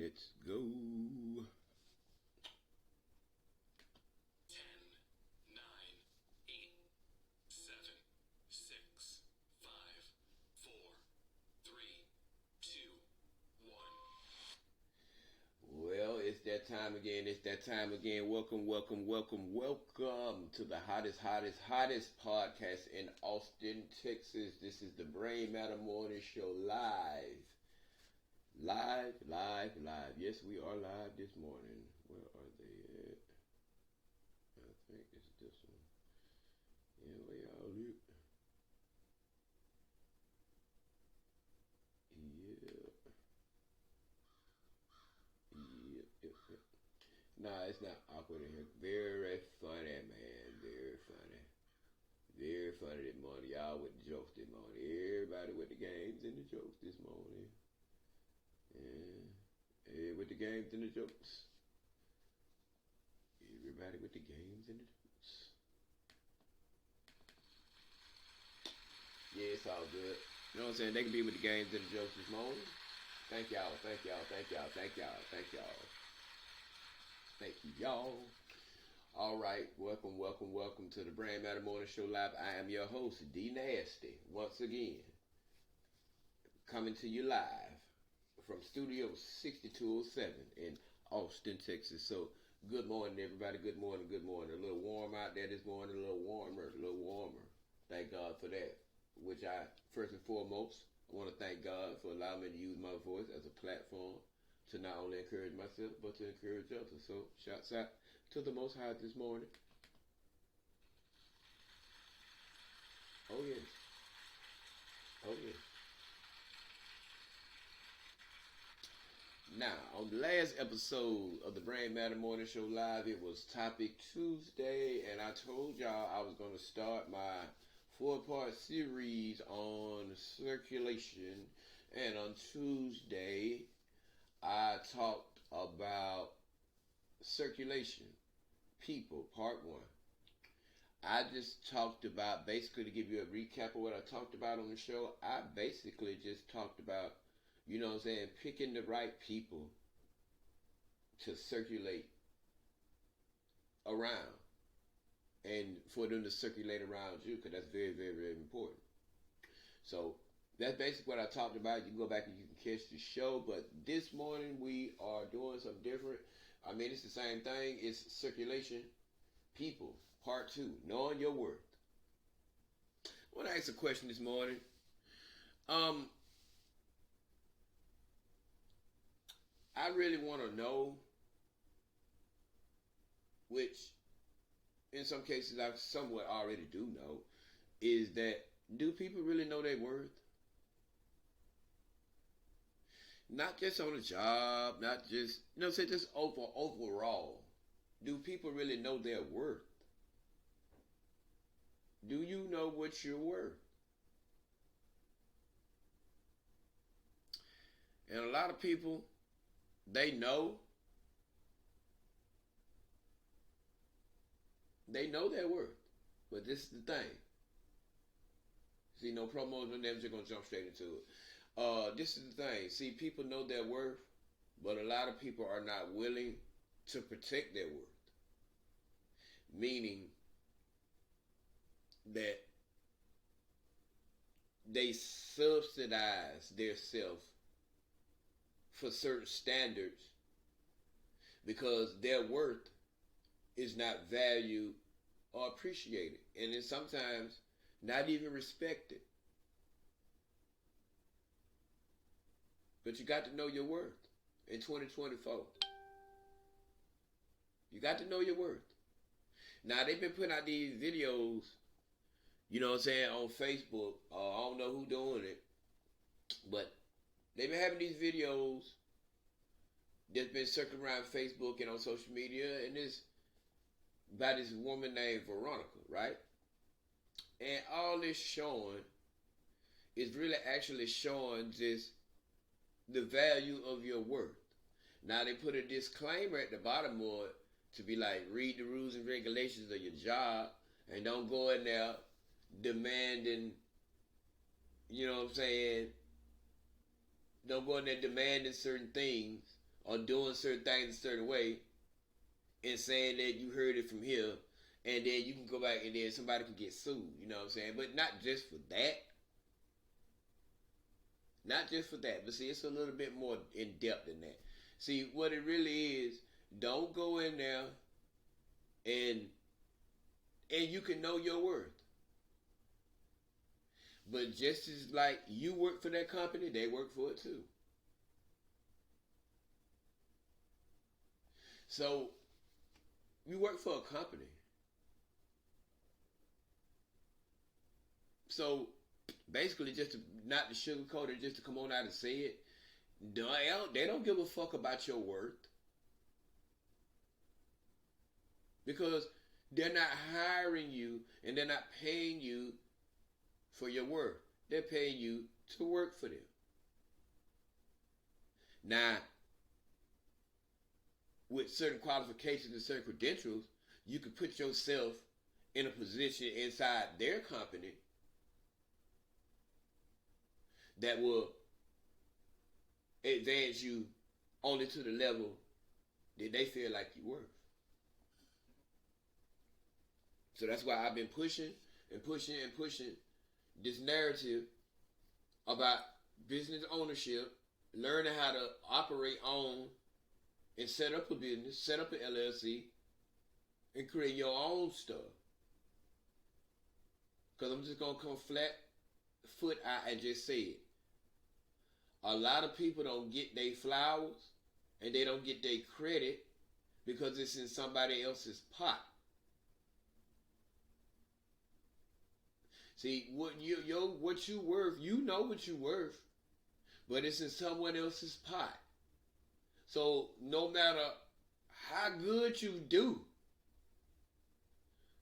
Let's go. 10, 9, 8, 7, 6, 5, 4, 3, 2, 1. Well, it's that time again. It's that time again. Welcome to the hottest podcast in Austin, Texas. This is the Brain Matter Morning Show live. Live. Yes, we are live this morning. Where are they at? I think it's this one. Yeah, where y'all at? Yep. Nah, it's not awkward in here. Very funny, man. Very funny. Very funny this morning. Y'all with the jokes this morning. Everybody with the games and the jokes this morning. Yeah. With the games and the jokes. Everybody with the games and the jokes. Yeah, it's all good. You know what I'm saying? They can be with the games and the jokes this morning. Thank y'all. Thank you, y'all. All right, welcome to the Brand Matter Morning Show Live. I am your host, D Nasty, once again, coming to you live from Studio 6207 in Austin, Texas. So, good morning, everybody. Good morning. A little warm out there this morning, a little warmer. Thank God for that. Which first and foremost, I want to thank God for allowing me to use my voice as a platform to not only encourage myself, but to encourage others. So, shouts out to the Most High this morning. Oh, yes. Now, on the last episode of the Brain Matter Morning Show Live, it was Topic Tuesday, and I told y'all I was going to start my 4-part series on circulation. And on Tuesday, I talked about circulation, people, part 1. I just talked about, basically to give you a recap of what I talked about on the show, I basically just talked about, you know what I'm saying, picking the right people to circulate around and for them to circulate around you, because that's very important. So that's basically what I talked about. You can go back and you can catch the show, but this morning we are doing something different. I mean, it's the same thing. It's circulation, people, part 2, knowing your worth. I want to ask a question this morning. I really want to know, which in some cases I somewhat already do know, is that do people really know their worth? Not just on the job, not just, say just overall. Do people really know their worth? Do you know what you're worth? And a lot of people, they know their worth. But this is the thing. See, no promos, no names, you're going to jump straight into it. This is the thing. See, people know their worth, but a lot of people are not willing to protect their worth. Meaning that they subsidize their self for certain standards because their worth is not valued or appreciated, and then sometimes not even respected. But you got to know your worth in 2024. You got to know your worth. Now, they've been putting out these videos, you know what I'm saying, on Facebook. I don't know who doing it, but they've been having these videos that's been circling around Facebook and on social media, and it's by this woman named Veronica, right? And all this showing is really actually showing just the value of your worth. Now, they put a disclaimer at the bottom of it to be like, read the rules and regulations of your job and don't go in there demanding, you know what I'm saying, don't go in there demanding certain things or doing certain things a certain way and saying that you heard it from here, and then you can go back and then somebody can get sued, you know what I'm saying? But not just for that. Not just for that, but see, it's a little bit more in depth than that. See, what it really is, don't go in there and you can know your worth. But just as like you work for that company, they work for it too. So you work for a company. So basically, just to, not to sugarcoat it, just to come on out and say it, they don't give a fuck about your worth. Because they're not hiring you and they're not paying you for your worth. They're paying you to work for them. Now, with certain qualifications and certain credentials, you can put yourself in a position inside their company that will advance you only to the level that they feel like you're worth. So that's why I've been pushing and pushing and pushing this narrative about business ownership, learning how to operate on and set up a business, set up an LLC, and create your own stuff. Because I'm just going to come flat foot out and just say it. A lot of people don't get their flowers and they don't get their credit because it's in somebody else's pot. See, what you worth, you know what you worth, but it's in someone else's pot. So no matter how good you do,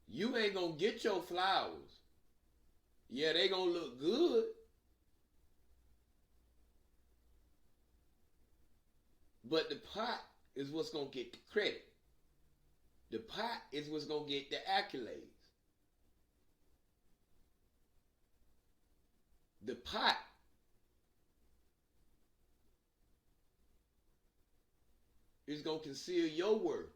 you ain't gonna get your flowers. Yeah, they gonna look good, but the pot is what's gonna get the credit. The pot is what's gonna get the accolades. The pot is going to conceal your work.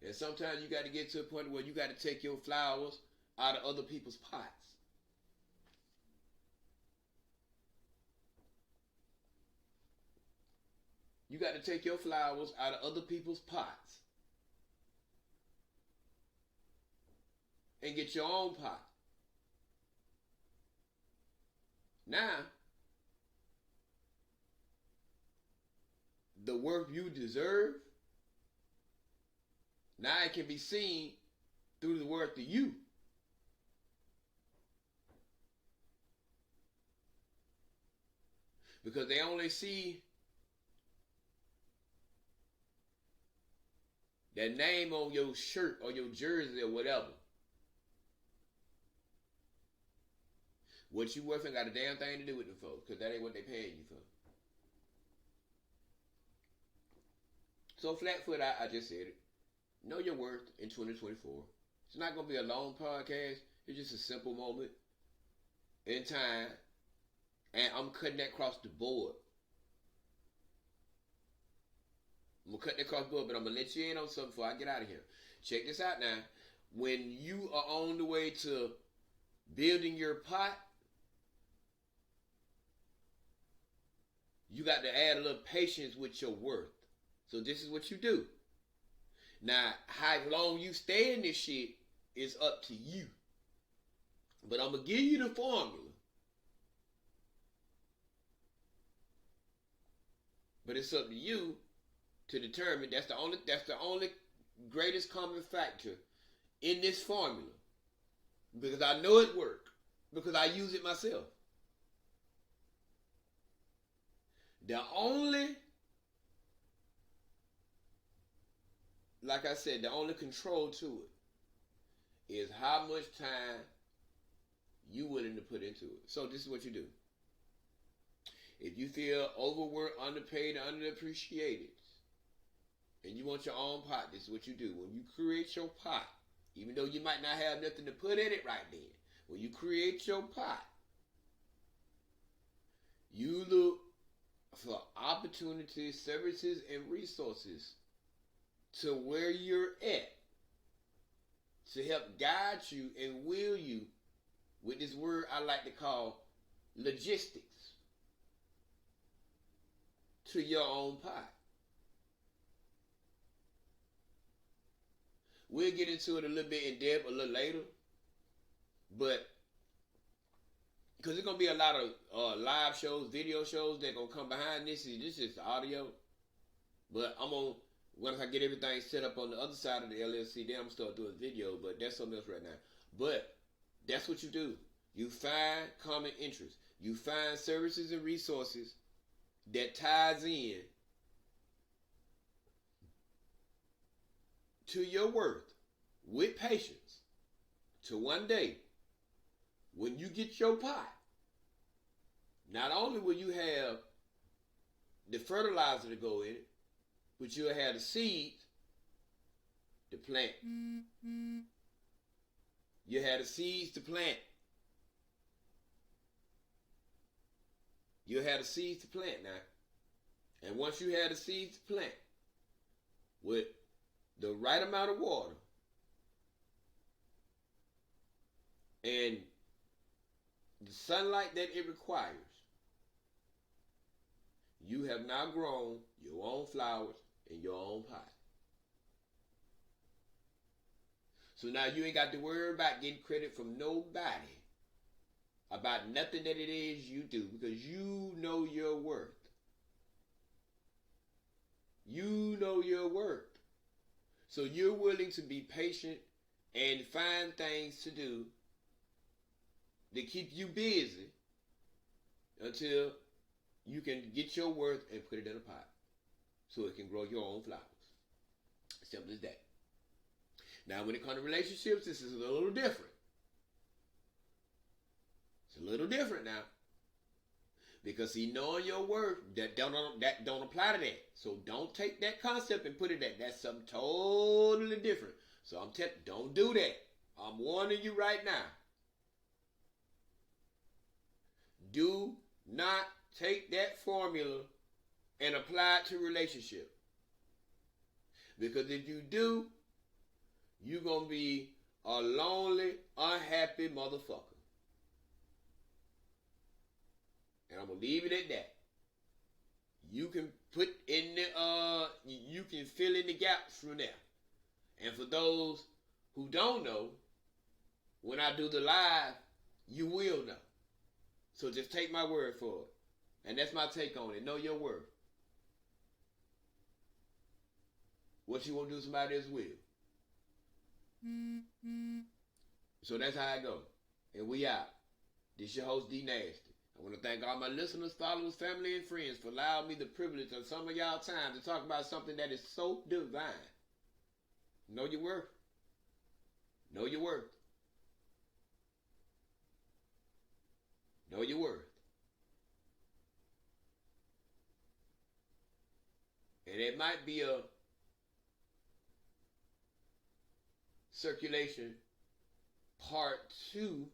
And sometimes you got to get to a point where you got to take your flowers out of other people's pots. You got to take your flowers out of other people's pots and get your own pot. Now, the worth you deserve, now it can be seen through the worth of you. Because they only see that name on your shirt or your jersey or whatever. What you worth ain't got a damn thing to do with them folks, because that ain't what they paying you for. So flat-foot, I just said it. Know your worth in 2024. It's not going to be a long podcast. It's just a simple moment in time. And I'm cutting that across the board. I'm going to cut that across the board, but I'm going to let you in on something before I get out of here. Check this out now. When you are on the way to building your pot, you got to add a little patience with your worth. So this is what you do. Now, how long you stay in this shit is up to you. But I'm going to give you the formula. But it's up to you to determine. That's the only greatest common factor in this formula. Because I know it works. Because I use it myself. The only, like I said, the only control to it is how much time you willing to put into it. So this is what you do. If you feel overworked, underpaid, underappreciated, and you want your own pot, this is what you do. When you create your pot, even though you might not have nothing to put in it right then, when you create your pot, opportunities, services, and resources to where you're at to help guide you and will you with this word I like to call logistics to your own pot. We'll get into it a little bit in depth a little later, but because there's gonna be a lot of live shows, video shows that gonna come behind this. This is audio, but I'm gonna once I get everything set up on the other side of the LLC, then I'm gonna start doing video. But that's something else right now. But that's what you do. You find common interests. You find services and resources that ties in to your worth with patience to one day when you get your pot, not only will you have the fertilizer to go in it, but you'll have the seeds to plant. You have the seeds to plant. You'll have the seeds to plant now. And once you have the seeds to plant, with the right amount of water and the sunlight that it requires, you have now grown your own flowers in your own pot. So now you ain't got to worry about getting credit from nobody about nothing that it is you do, because you know your worth. You know your worth. So you're willing to be patient and find things to do to keep you busy until you can get your worth and put it in a pot so it can grow your own flowers. Simple as that. Now, when it comes to relationships, this is a little different. It's a little different now. Because see, knowing your worth, that don't apply to that. So don't take that concept and put it at that's something totally different. So I'm telling you, don't do that. I'm warning you right now. Do not take that formula and apply it to relationship. Because if you do, you're going to be a lonely, unhappy motherfucker. And I'm going to leave it at that. You can put in the, you can fill in the gaps from there. And for those who don't know, when I do the live, you will know. So just take my word for it. And that's my take on it. Know your worth. What you want to do to somebody else will. So that's how I go. And we out. This your host, D Nasty. I want to thank all my listeners, followers, family, and friends for allowing me the privilege of some of y'all time to talk about something that is so divine. Know your worth. Know your worth. Know your worth. And it might be a circulation part 2,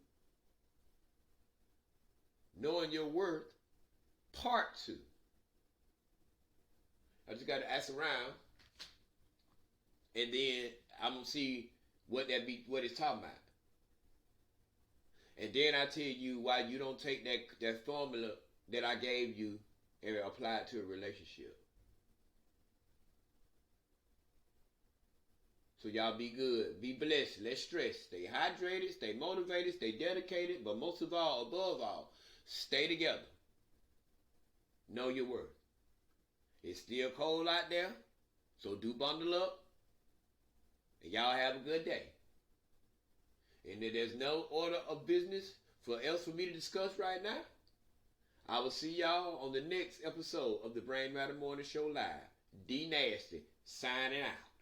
knowing your worth part 2. I just got to ask around, and then I'm gonna see what it's talking about, and then I tell you why you don't take that formula that I gave you and apply it to a relationship. So y'all be good, be blessed, less stress, stay hydrated, stay motivated, stay dedicated, but most of all, above all, stay together. Know your worth. It's still cold out there, so do bundle up, and y'all have a good day. And if there's no order of business for me to discuss right now, I will see y'all on the next episode of the Brain Matter Morning Show Live. D Nasty, signing out.